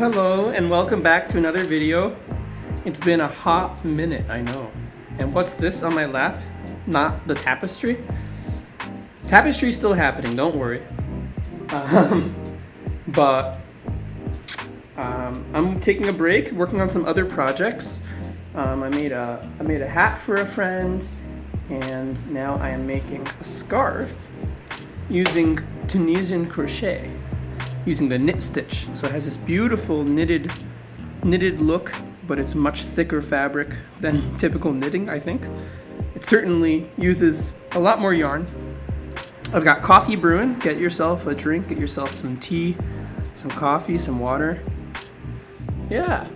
Hello, and welcome back to another video. It's been a hot minute, I know. And what's this on my lap? Not the tapestry? Tapestry's still happening, don't worry. I'm taking a break, working on some other projects. I made a hat for a friend, and now I am making a scarf using Tunisian crochet, using the knit stitch. So it has this beautiful knitted look, but it's much thicker fabric than typical knitting, I think. It certainly uses a lot more yarn. I've got coffee brewing. Get yourself a drink, get yourself some tea, some coffee, some water. Yeah,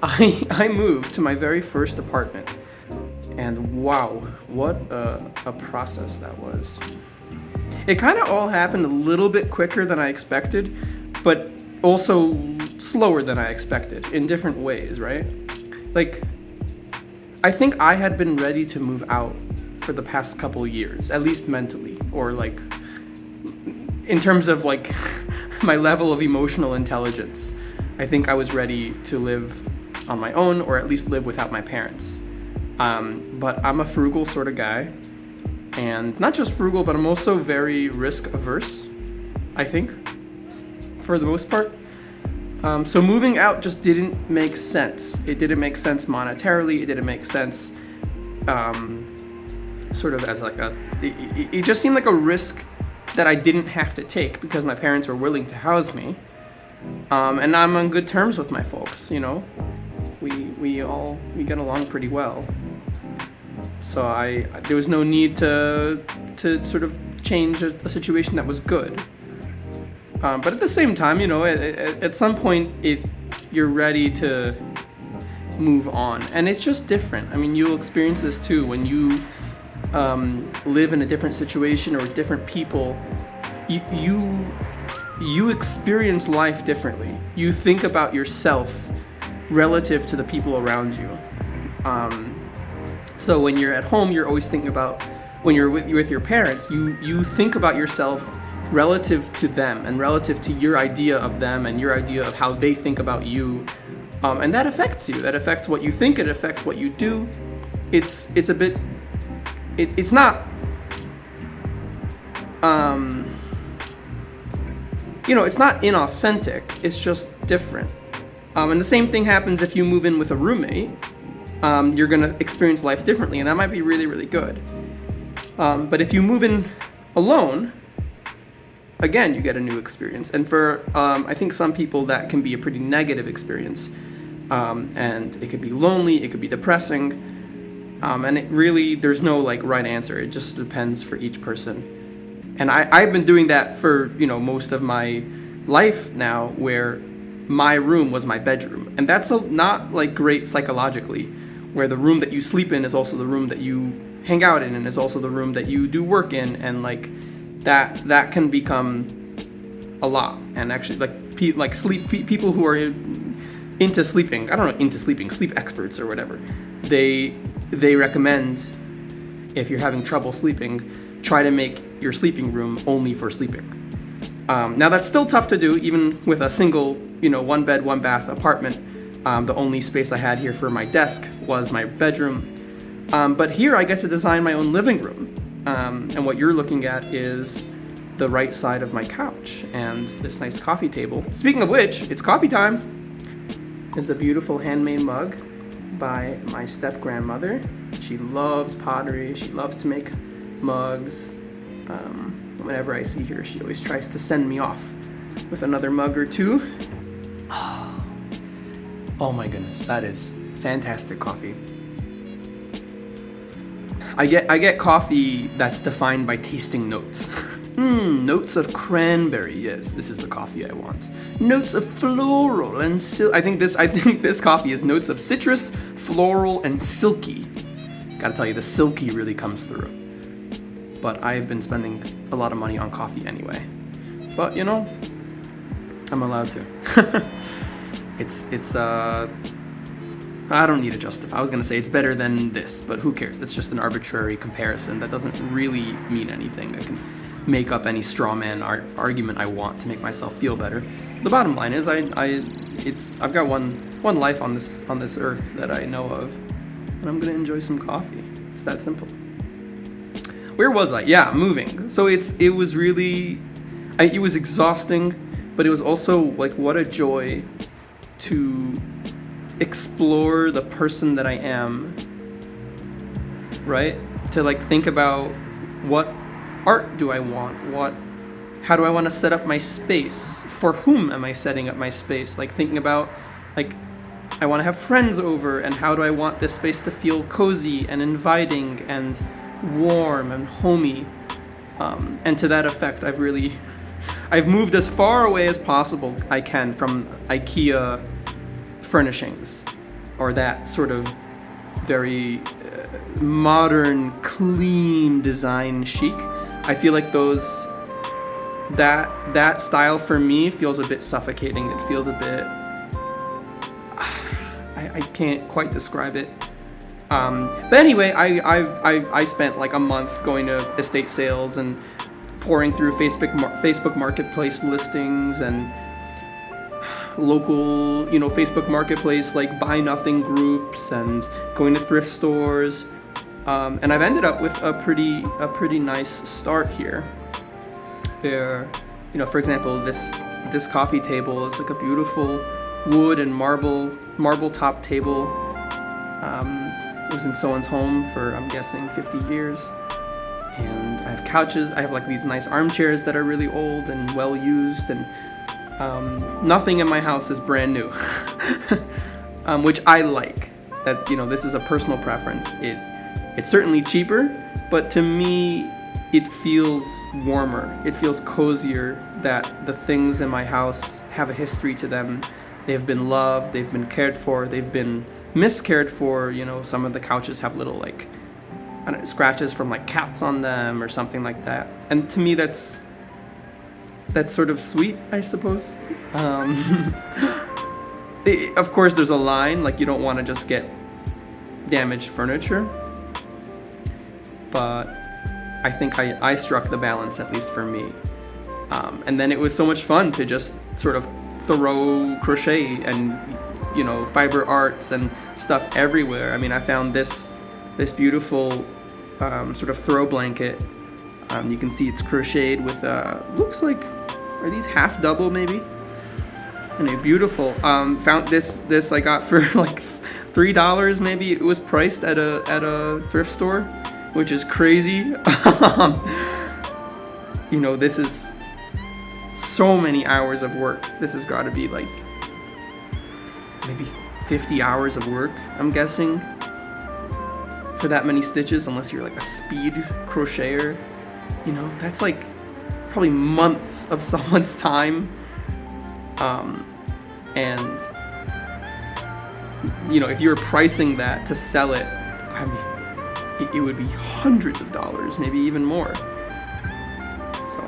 I moved to my very first apartment, and wow, what a process that was. It kind of all happened a little bit quicker than I expected, but also slower than I expected in different ways, right? Like, I think I had been ready to move out for the past couple years, at least mentally, or like, in terms of like my level of emotional intelligence. I think I was ready to live on my own, or at least live without my parents. But I'm a frugal sort of guy. And not just frugal, but I'm also very risk averse, I think, for the most part. So moving out just didn't make sense. It didn't make sense monetarily. It didn't make sense sort of as like it just seemed like a risk that I didn't have to take because my parents were willing to house me. And I'm on good terms with my folks, you know. We get along pretty well. So there was no need to sort of change a situation that was good. But at the same time, you know, at some point you're ready to move on, and it's just different. I mean, you'll experience this too when you live in a different situation or with different people. You experience life differently. You think about yourself relative to the people around you. So when you're at home, you're always thinking about, when you're with your parents, you think about yourself relative to them and relative to your idea of them and your idea of how they think about you. And that affects you. That affects what you think. It affects what you do. It's a bit, it's not, it's not inauthentic. It's just different. And the same thing happens if you move in with a roommate. You're gonna experience life differently, and that might be really, really good. But if you move in alone, again, you get a new experience. And for, I think some people that can be a pretty negative experience. And it could be lonely, it could be depressing. And it really, there's no like right answer. It just depends for each person. And I've been doing that for, most of my life now, where my room was my bedroom. And that's not like great psychologically, where the room that you sleep in is also the room that you hang out in, and is also the room that you do work in, and like that can become a lot. And actually, people who are into sleeping, I don't know, into sleeping, sleep experts or whatever, they recommend, if you're having trouble sleeping, try to make your sleeping room only for sleeping. Now that's still tough to do, even with a single, one bed, one bath apartment. The only space I had here for my desk was my bedroom. But here I get to design my own living room. And what you're looking at is the right side of my couch and this nice coffee table. Speaking of which, it's coffee time. This is a beautiful handmade mug by my step-grandmother. She loves pottery. She loves to make mugs. Whenever I see her, she always tries to send me off with another mug or two. Oh my goodness, that is fantastic coffee. I get coffee that's defined by tasting notes. Notes of cranberry. Yes, this is the coffee I want. Notes of floral and I think this coffee is notes of citrus, floral, and silky. Gotta tell you, the silky really comes through. But I've been spending a lot of money on coffee anyway. But I'm allowed to. It's I don't need to justify. I was gonna say it's better than this, but who cares? That's just an arbitrary comparison that doesn't really mean anything. I can make up any straw man argument I want to make myself feel better. The bottom line is I I've got one life on this earth that I know of, and I'm gonna enjoy some coffee. It's that simple. Where was I? Yeah, moving. So it was really, it was exhausting, but it was also like what a joy to explore the person that I am, right? To like think about what art do I want? How do I want to set up my space? For whom am I setting up my space? Like thinking about, like, I want to have friends over, and how do I want this space to feel cozy and inviting and warm and homey? And to that effect, I've moved as far away as possible I can from IKEA furnishings, or that sort of very modern, clean design chic. I feel like that style for me feels a bit suffocating. It feels a bit, I can't quite describe it. But anyway, I spent like a month going to estate sales and pouring through Facebook Marketplace listings and local, Facebook Marketplace like buy nothing groups, and going to thrift stores. And I've ended up with a pretty nice start here. Where, for example, this coffee table is like a beautiful wood and marble top table. It was in someone's home for, I'm guessing, 50 years. And I have couches. I have like these nice armchairs that are really old and well used, and nothing in my house is brand new, which I like. That this is a personal preference. It's certainly cheaper, but to me, it feels warmer. It feels cozier that the things in my house have a history to them. They've been loved, they've been cared for, they've been miscared for. Some of the couches have little scratches from like cats on them or something like that. And to me, that's sort of sweet, I suppose. Of course, there's a line, like you don't want to just get damaged furniture. But I think I struck the balance, at least for me. And then it was so much fun to just sort of throw crochet and, fiber arts and stuff everywhere. I mean, I found this beautiful sort of throw blanket. You can see it's crocheted with, looks like, are these half double maybe? Anyway, beautiful. Found this I got for like $3 maybe. It was priced at a thrift store, which is crazy. This is so many hours of work. This has got to be like maybe 50 hours of work, I'm guessing, for that many stitches, unless you're like a speed crocheter. That's like probably months of someone's time. And if you were pricing that to sell it, I mean, it would be hundreds of dollars, maybe even more. So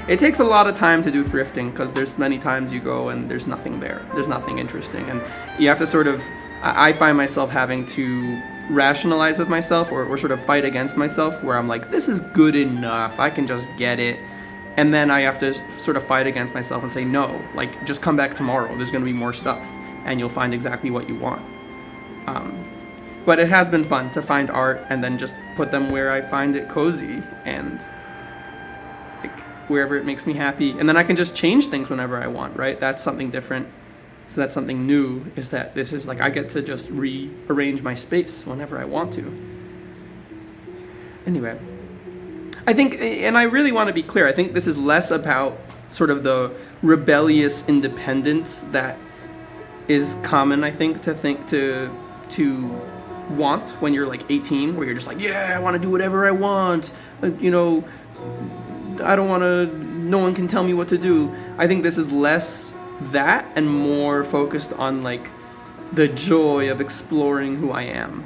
it takes a lot of time to do thrifting, because there's many times you go and there's nothing there. There's nothing interesting, and you have to sort of, I find myself having to rationalize with myself or sort of fight against myself, where I'm like, this is good enough, I can just get it. And then I have to sort of fight against myself and say, no, like, just come back tomorrow. There's going to be more stuff, and you'll find exactly what you want. But it has been fun to find art and then just put them where I find it cozy, and like wherever it makes me happy. And then I can just change things whenever I want, right? That's something different. So that's something new, is that this is like, I get to just rearrange my space whenever I want to. Anyway, I think, and I really want to be clear, I think this is less about sort of the rebellious independence that is common, I think, to want when you're like 18, where you're just like, yeah, I want to do whatever I want, I don't want to, no one can tell me what to do. I think this is less that and more focused on like the joy of exploring who I am.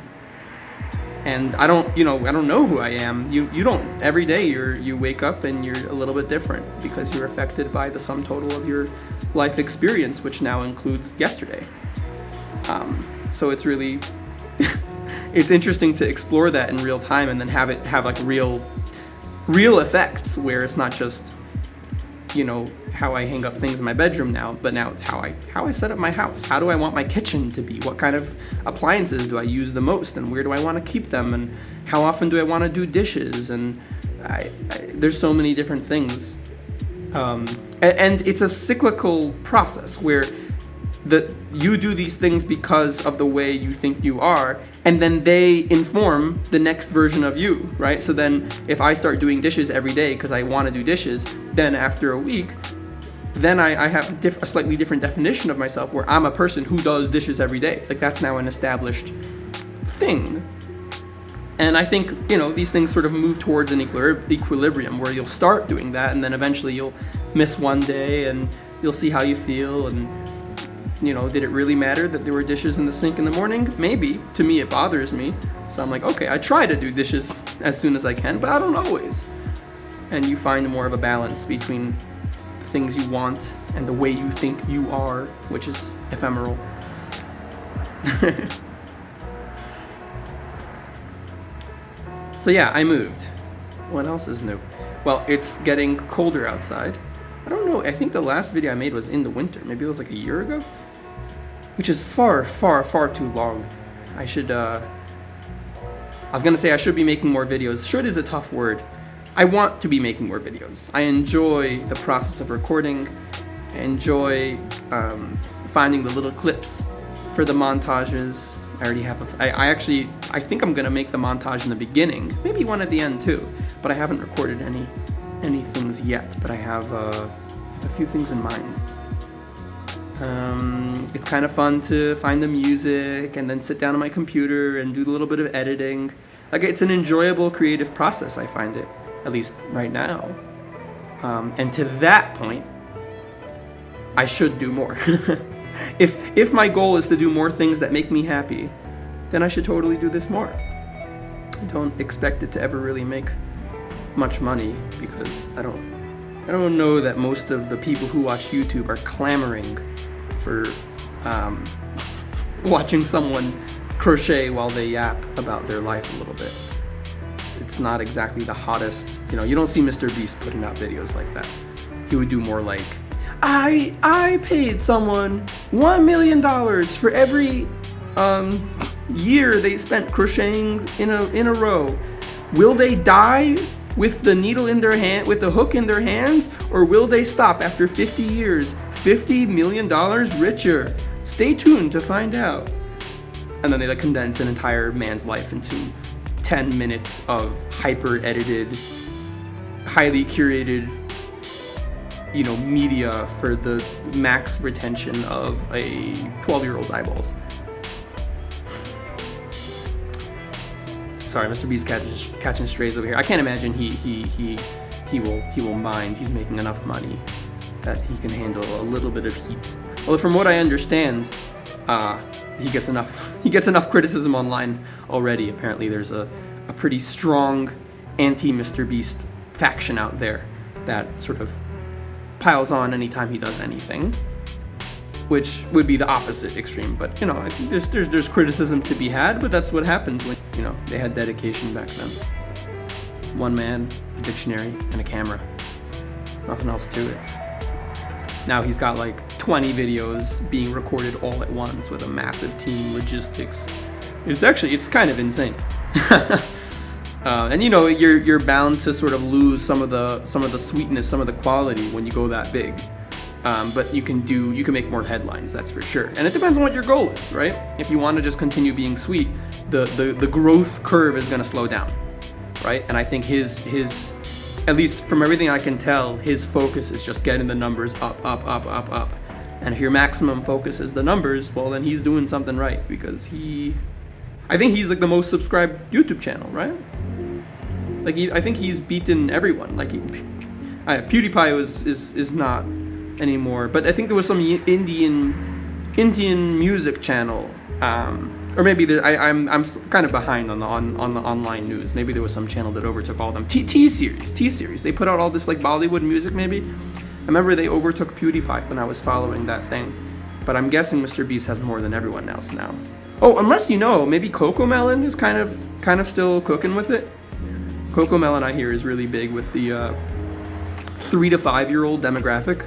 And I don't know who I am. You don't. Every day you wake up and you're a little bit different, because you're affected by the sum total of your life experience, which now includes yesterday. So it's really, it's interesting to explore that in real time, and then have it have like real effects, where it's not just you know, how I hang up things in my bedroom now, but now it's how I set up my house. How do I want my kitchen to be? What kind of appliances do I use the most, and where do I want to keep them, and how often do I want to do dishes? And there's so many different things, and it's a cyclical process where you do these things because of the way you think you are, and then they inform the next version of you, right? So then if I start doing dishes every day because I want to do dishes, then after a week, then I have a slightly different definition of myself, where I'm a person who does dishes every day. Like, that's now an established thing. And I think, you know, these things sort of move towards an equilibrium where you'll start doing that, and then eventually you'll miss one day and you'll see how you feel, and you know, did it really matter that there were dishes in the sink in the morning? Maybe. To me, it bothers me. So I'm like, okay, I try to do dishes as soon as I can, but I don't always. And you find more of a balance between the things you want and the way you think you are, which is ephemeral. So yeah, I moved. What else is new? Well, it's getting colder outside. I don't know, I think the last video I made was in the winter. Maybe it was like a year ago? Which is far, far, far too long. I was gonna say I should be making more videos. Should is a tough word. I want to be making more videos. I enjoy the process of recording. I enjoy finding the little clips for the montages. I already have I think I'm gonna make the montage in the beginning, maybe one at the end too, but I haven't recorded any things yet, but I have a few things in mind. It's kind of fun to find the music and then sit down on my computer and do a little bit of editing. Like, it's an enjoyable creative process, I find it, at least right now. And to that point, I should do more. If my goal is to do more things that make me happy, then I should totally do this more. I don't expect it to ever really make much money, because I don't know that most of the people who watch YouTube are clamoring for watching someone crochet while they yap about their life a little bit. It's not exactly the hottest, you know, you don't see Mr. Beast putting out videos like that. He would do more like, I paid someone $1 million for every year they spent crocheting in a row. Will they die with the needle in their hand, with the hook in their hands, or will they stop after 50 years, $50 million richer? Stay tuned to find out. And then they like condense an entire man's life into 10 minutes of hyper-edited, highly curated, you know, media for the max retention of a 12-year-old's eyeballs. Sorry, Mr. B's catching strays over here. I can't imagine he will mind. He's making enough money that he can handle a little bit of heat. Well, from what I understand, he gets enough criticism online already. Apparently, there's a pretty strong anti-Mr. Beast faction out there that sort of piles on anytime he does anything, which would be the opposite extreme. But you know, I think there's criticism to be had, but that's what happens when, you know, they had dedication back then. One man, a dictionary, and a camera. Nothing else to it. Now he's got like 20 videos being recorded all at once with a massive team, logistics. It's kind of insane. And you know, you're bound to sort of lose some of the sweetness, some of the quality when you go that big. But you can make more headlines, that's for sure. And it depends on what your goal is, right? If you want to just continue being sweet, the growth curve is going to slow down, right? And I think his at least from everything I can tell, his focus is just getting the numbers up. And if your maximum focus is the numbers, well, then he's doing something right, because I think he's like the most subscribed YouTube channel, right? Like I think he's beaten everyone. Like PewDiePie is not anymore, but I think there was some Indian music channel, or maybe I'm kind of behind on the online news. Maybe there was some channel that overtook all of them. T series. They put out all this like Bollywood music. Maybe I remember they overtook PewDiePie when I was following that thing. But I'm guessing Mr. Beast has more than everyone else now. Oh, unless you know, maybe Cocomelon is kind of still cooking with it. Cocomelon, I hear, is really big with the 3 to 5 year old demographic.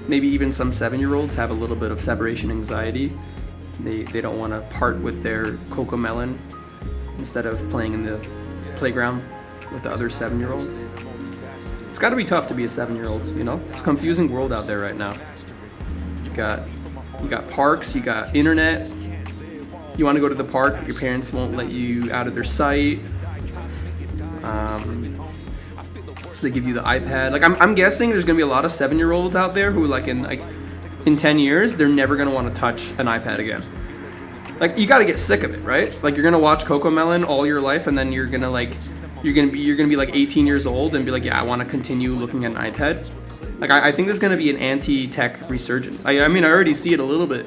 Maybe even some 7-year-olds have a little bit of separation anxiety. They don't want to part with their CoComelon instead of playing in the playground with the other 7-year-olds. It's got to be tough to be a 7-year-old, you know? It's a confusing world out there right now. You got parks, you got internet. You want to go to the park, but your parents won't let you out of their sight. So they give you the iPad. Like I'm guessing there's gonna be a lot of 7-year-olds out there who in 10 years they're never gonna want to touch an iPad again. Like you got to get sick of it, right? Like you're gonna watch CoComelon all your life, and then you're gonna be like 18 years old and be like, yeah, I want to continue looking at an iPad. Like I think there's gonna be an anti-tech resurgence. I mean I already see it a little bit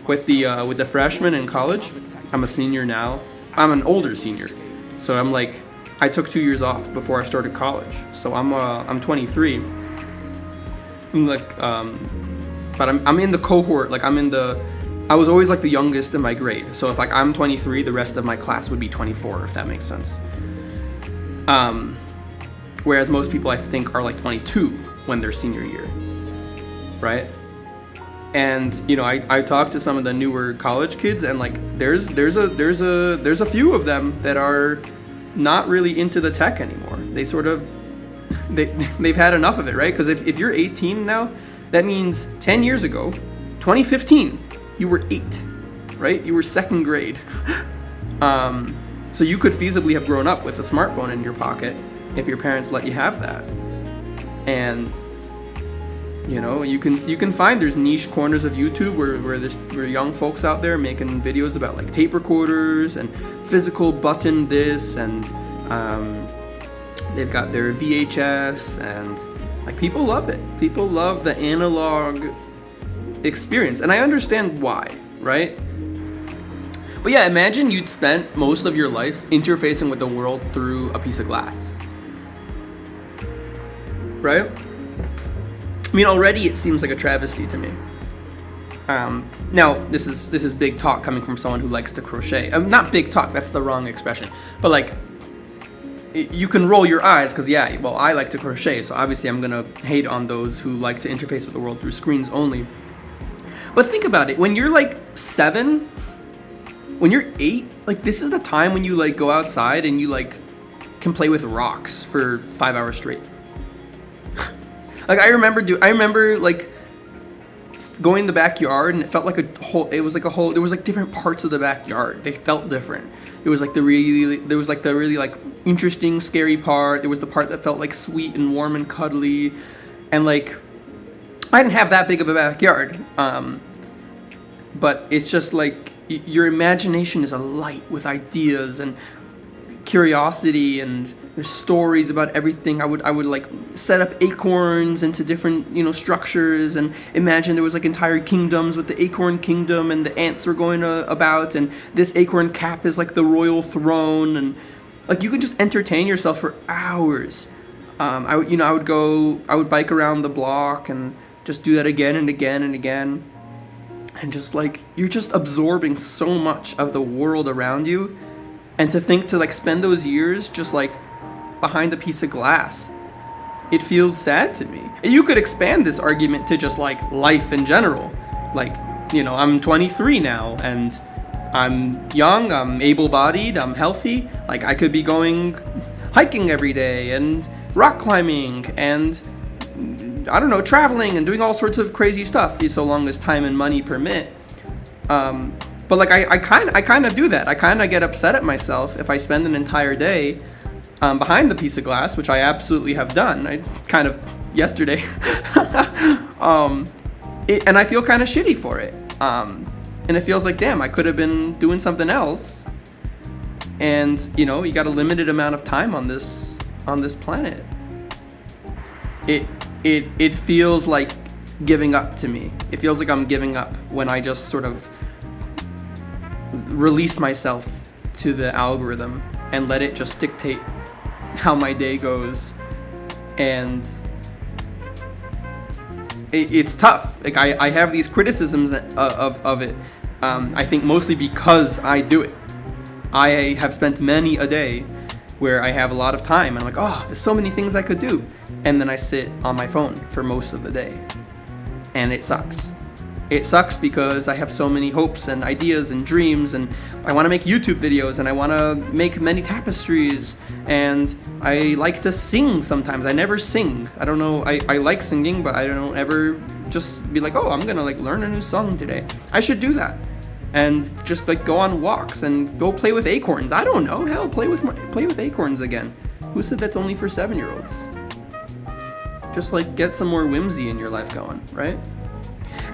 with the freshmen in college. I'm a senior now. I'm an older senior, so I took 2 years off before I started college. So I'm 23. But I'm in the cohort. I was always like the youngest in my grade. So if I'm 23, the rest of my class would be 24, if that makes sense. Whereas most people I think are 22 when they're senior year, right? And I talked to some of the newer college kids, and there's a few of them that are not really into the tech anymore. They've had enough of it, right? Because if you're 18 now, that means 10 years ago, 2015, you were 8, right? You were second grade. So you could feasibly have grown up with a smartphone in your pocket if your parents let you have that. And you can find there's niche corners of YouTube where young folks out there making videos about tape recorders and physical button this, and they've got their VHS, and people love it. People love the analog experience, and I understand why, right? But yeah, imagine you'd spent most of your life interfacing with the world through a piece of glass, right? I mean, already it seems like a travesty to me. Now, this is big talk coming from someone who likes to crochet. Not big talk, that's the wrong expression. But you can roll your eyes because, yeah, well, I like to crochet, so obviously I'm going to hate on those who like to interface with the world through screens only. But think about it. When you're 7, when you're 8, this is the time when you go outside and you can play with rocks for 5 hours straight. I remember going in the backyard, and it felt like a whole. It was like a whole. There was different parts of the backyard. They felt different. It was the really interesting, scary part. There was the part that felt sweet and warm and cuddly, and I didn't have that big of a backyard. But it's just your imagination is alight with ideas and curiosity, and there's stories about everything. I would set up acorns into different structures, and imagine there was entire kingdoms with the acorn kingdom, and the ants were going about, and this acorn cap is the royal throne, and you could just entertain yourself for hours. I would bike around the block and just do that again and again and again, and just you're just absorbing so much of the world around you. And to think to spend those years just behind a piece of glass, it feels sad to me. You could expand this argument to just life in general. I'm 23 now, and I'm young, I'm able-bodied, I'm healthy. I could be going hiking every day and rock climbing and traveling and doing all sorts of crazy stuff, so long as time and money permit. But I kind of do that. I kind of get upset at myself if I spend an entire day behind the piece of glass, which I absolutely have done. I kind of yesterday, and I feel kind of shitty for it. And it feels damn, I could have been doing something else. And you got a limited amount of time on this planet. It feels like giving up to me. It feels like I'm giving up when I just sort of release myself to the algorithm and let it just dictate how my day goes. And it's tough. I have these criticisms of it. I think mostly because I do it. I have spent many a day where I have a lot of time and I'm like, oh, there's so many things I could do. And then I sit on my phone for most of the day. And it sucks. It sucks because I have so many hopes and ideas and dreams, and I want to make YouTube videos, and I want to make many tapestries, and I like to sing sometimes. I never sing. I don't know. I like singing, but I don't ever just be like, oh, I'm gonna like learn a new song today. I should do that, and just like go on walks and go play with acorns. I don't know. Hell, play with acorns again. Who said that's only for 7-year-olds? Just like get some more whimsy in your life going, right?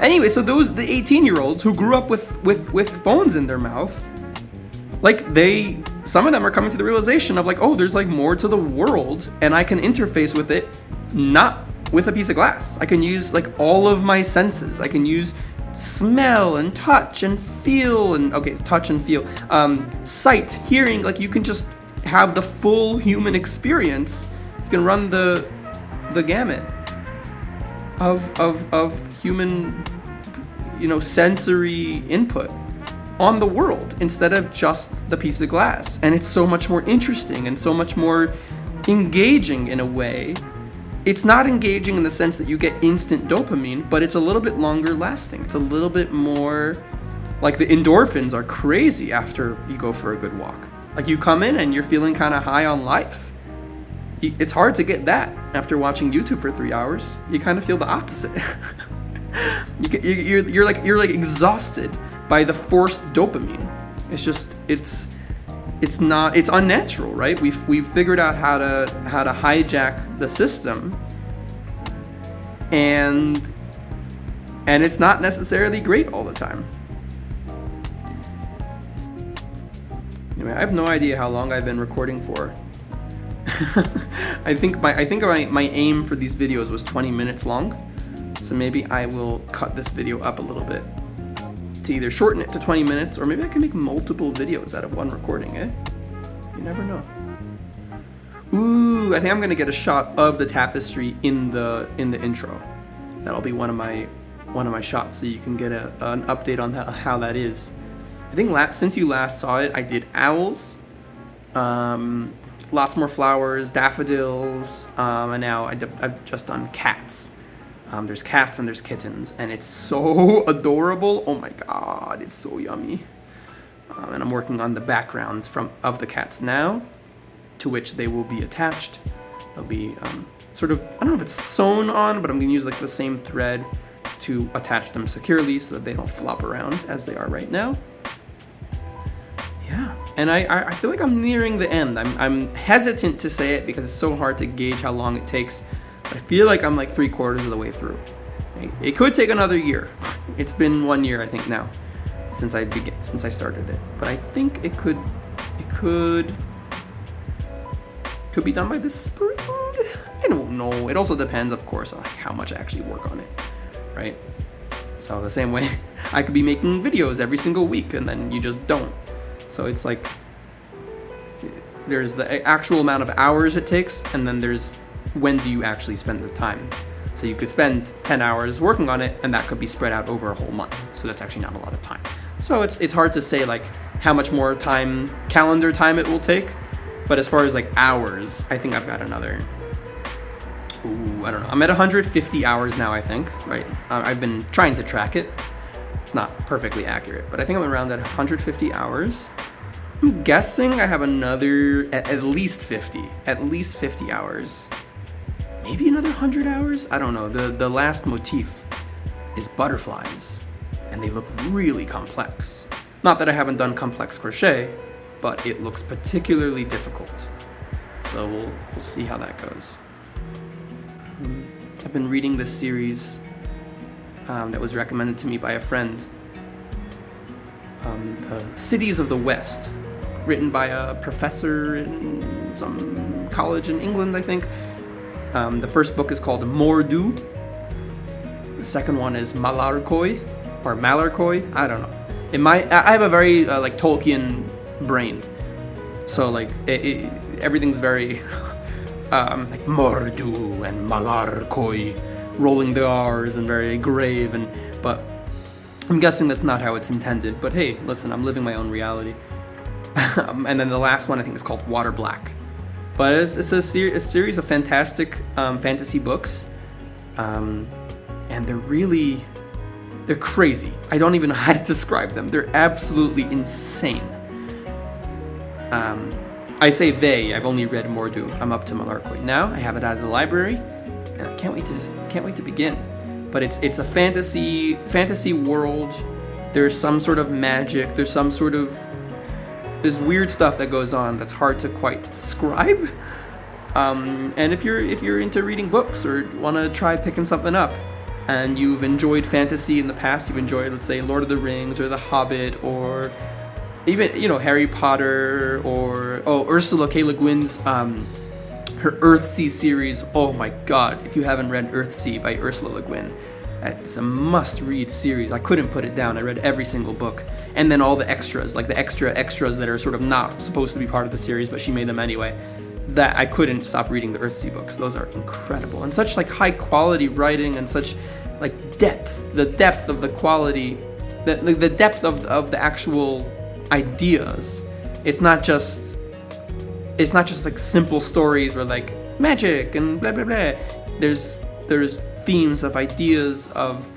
Anyway, so the 18-year-olds who grew up with phones in their mouth, like some of them are coming to the realization of like, oh, there's like more to the world, and I can interface with it not with a piece of glass. I can use like all of my senses. I can use smell and touch and feel and touch and feel, sight, hearing. Like you can just have the full human experience. You can run the gamut of human, sensory input on the world instead of just the piece of glass. And it's so much more interesting and so much more engaging in a way. It's not engaging in the sense that you get instant dopamine, but it's a little bit longer lasting. It's a little bit more like the endorphins are crazy after you go for a good walk. Like you come in and you're feeling kind of high on life. It's hard to get that after watching YouTube for 3 hours. You kind of feel the opposite. You're like exhausted by the forced dopamine. It's unnatural, right? We've figured out how to hijack the system, and it's not necessarily great all the time. Anyway, I have no idea how long I've been recording for. I think my aim for these videos was 20 minutes long, so maybe I will cut this video up a little bit to either shorten it to 20 minutes, or maybe I can make multiple videos out of one recording, eh? You never know. Ooh, I think I'm gonna get a shot of the tapestry in the intro. That'll be one of my shots, so you can get an update on how that is. I think since you last saw it, I did owls, lots more flowers, daffodils, and now I've just done cats. There's cats and there's kittens, and it's so adorable. Oh my god, it's so yummy. And I'm working on the background of the cats now, to which they will be attached. They'll be sort of, I don't know if it's sewn on, but I'm gonna use like the same thread to attach them securely so that they don't flop around as they are right now. Yeah, and I feel like I'm nearing the end. I'm hesitant to say it because it's so hard to gauge how long it takes. But I feel like I'm like 3/4 of the way through. Right? It could take another year. It's been 1 year, I think, now since I started it. But I think it could be done by this spring. I don't know. It also depends, of course, on like how much I actually work on it, right? So the same way, I could be making videos every single week, and then you just don't. So it's like there's the actual amount of hours it takes, and then there's when do you actually spend the time. So you could spend 10 hours working on it, and that could be spread out over a whole month. So that's actually not a lot of time. So it's hard to say like how much more calendar time it will take. But as far as like hours, I think I've got another, I don't know. I'm at 150 hours now, I think, right? I've been trying to track it. It's not perfectly accurate, but I think I'm around at 150 hours. I'm guessing I have another at least 50 hours. Maybe another 100 hours? I don't know. The last motif is butterflies, and they look really complex. Not that I haven't done complex crochet, but it looks particularly difficult. So we'll see how that goes. I've been reading this series that was recommended to me by a friend, The Cities of the West, written by a professor in some college in England, I think. The first book is called Mordu. The second one is Malarkoi, or Malarkoi. I don't know. I have a very like Tolkien brain, so like everything's very like Mordu and Malarkoi, rolling the R's and very grave, but I'm guessing that's not how it's intended. But hey, listen, I'm living my own reality. And then the last one I think is called Water Black. But it's a series of fantastic fantasy books, and they're crazy. I don't even know how to describe them. They're absolutely insane. I say they. I've only read Mordu. I'm up to Malarkey now. I have it out of the library, and I can't wait to begin. But it's a fantasy world. There's some sort of magic. There's weird stuff that goes on that's hard to quite describe. And if you're into reading books or want to try picking something up, and you've enjoyed fantasy in the past, you've enjoyed, let's say, Lord of the Rings or The Hobbit, or even, Harry Potter, or Ursula K. Le Guin's her Earthsea series. Oh my God! If you haven't read Earthsea by Ursula Le Guin, it's a must-read series. I couldn't put it down. I read every single book, and then all the extras, like the extras that are sort of not supposed to be part of the series, but she made them anyway. That I couldn't stop reading the Earthsea books. Those are incredible, and such like high quality writing, and such like depth. The depth of the quality, the depth of the actual ideas. It's not just like simple stories where like magic and blah blah blah. There's themes of ideas, of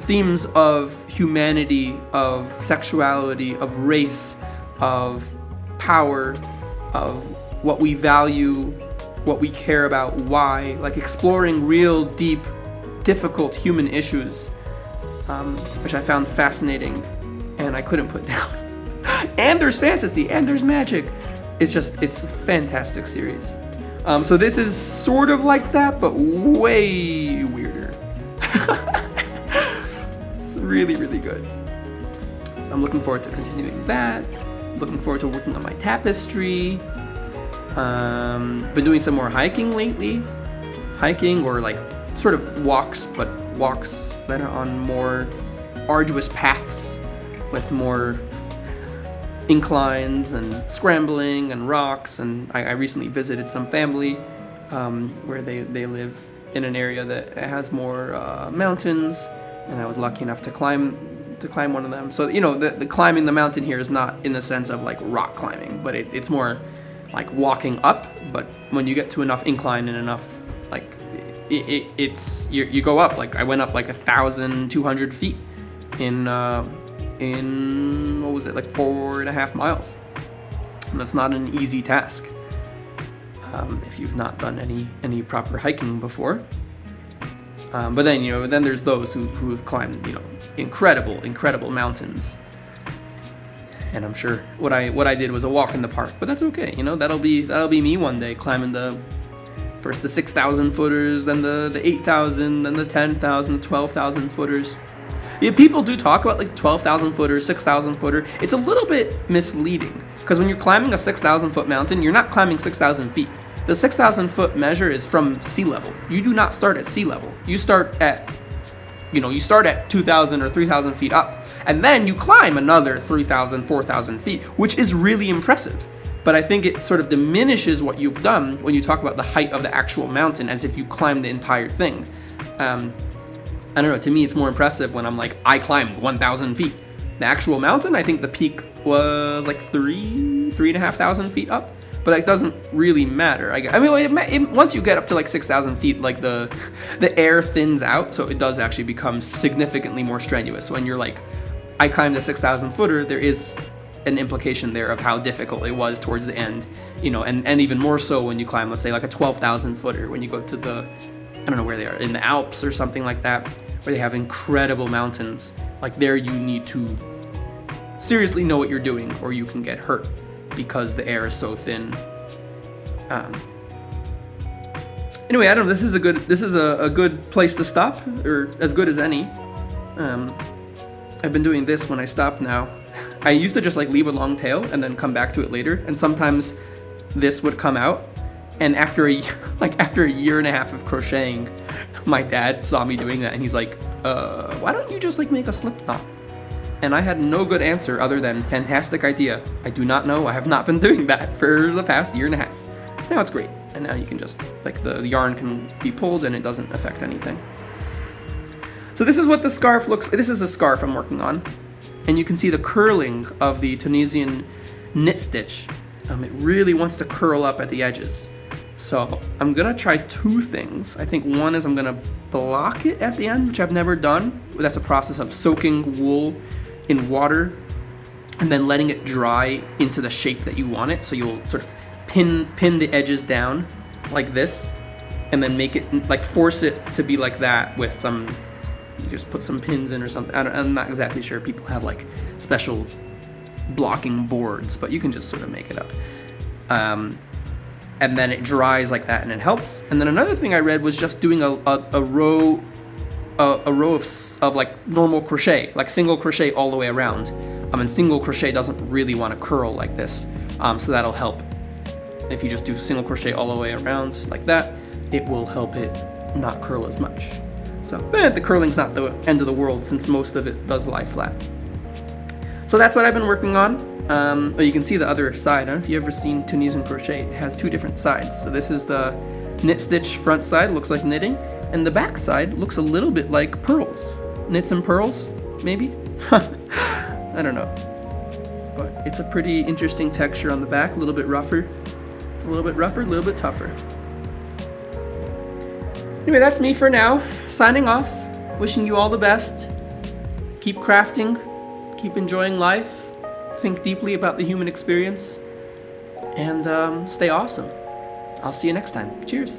themes of humanity, of sexuality, of race, of power, of what we value, what we care about, why, like exploring real deep, difficult human issues, which I found fascinating and I couldn't put down. And there's fantasy, and there's magic. It's a fantastic series. So this is sort of like that, but way weirder. It's really, really good. So I'm looking forward to continuing that. Looking forward to working on my tapestry. Been doing some more hiking lately. Hiking, or like sort of walks, but walks that are on more arduous paths with more inclines and scrambling and rocks. And I recently visited some family where they live in an area that has more mountains, and I was lucky enough to climb one of them. So the climbing the mountain here is not in the sense of like rock climbing, but it's more like walking up. But when you get to enough incline and enough like you go up. Like I went up like 1,200 feet in what was it, like 4.5 miles. And that's not an easy task if you've not done any proper hiking before. But then then there's those who have climbed incredible mountains. And I'm sure what I did was a walk in the park, but that's okay. That'll be me one day, climbing first the 6,000 footers, then the 8,000, then the 10,000, 12,000 footers. Yeah, people do talk about like 12,000 footer, 6,000 footer. It's a little bit misleading, because when you're climbing a 6,000 foot mountain, you're not climbing 6,000 feet. The 6,000 foot measure is from sea level. You do not start at sea level. You start at 2,000 or 3,000 feet up, and then you climb another 3,000, 4,000 feet, which is really impressive. But I think it sort of diminishes what you've done when you talk about the height of the actual mountain, as if you climbed the entire thing. I don't know, to me it's more impressive when I'm like, I climbed 1,000 feet. The actual mountain, I think the peak was like 3,500 feet up, but that doesn't really matter. Once you get up to like 6,000 feet, like the air thins out, so it does actually become significantly more strenuous. When you're like, I climbed a 6,000 footer, there is an implication there of how difficult it was towards the end, and even more so when you climb, let's say like a 12,000 footer, when you go to I don't know where they are, in the Alps or something like that, where they have incredible mountains. Like there you need to seriously know what you're doing, or you can get hurt because the air is so thin. Anyway, I don't know, this is a good place to stop, or as good as any. I've been doing this when I stop now. I used to just like leave a long tail and then come back to it later, and sometimes this would come out. And after a year and a half of crocheting, my dad saw me doing that, and he's like, why don't you just like make a slip knot? And I had no good answer other than, fantastic idea. I do not know. I have not been doing that for the past year and a half. So now it's great. And now you can just, like, the yarn can be pulled and it doesn't affect anything. So this is what the scarf looks. This is a scarf I'm working on. And you can see the curling of the Tunisian knit stitch. it really wants to curl up at the edges. So I'm gonna try two things. I think one is I'm gonna block it at the end, which I've never done. That's a process of soaking wool in water and then letting it dry into the shape that you want it. So you'll sort of pin the edges down like this, and then make it, like, force it to be like that with some, you just put some pins in or something. I'm not exactly sure. People have like special blocking boards, but you can just sort of make it up. And then it dries like that, and it helps. And then another thing I read was just doing a row of like normal crochet, like single crochet all the way around. And single crochet doesn't really want to curl like this, so that'll help. If you just do single crochet all the way around like that, it will help it not curl as much. So the curling's not the end of the world, since most of it does lie flat. So that's what I've been working on. You can see the other side. I don't know if you've ever seen Tunisian crochet. It has two different sides. So this is the knit stitch front side, looks like knitting, and the back side looks a little bit like pearls. Knits and pearls, maybe? I don't know. But it's a pretty interesting texture on the back, a little bit rougher. A little bit rougher, a little bit tougher. Anyway, that's me for now. Signing off. Wishing you all the best. Keep crafting. Keep enjoying life. Think deeply about the human experience. And stay awesome. I'll see you next time. Cheers.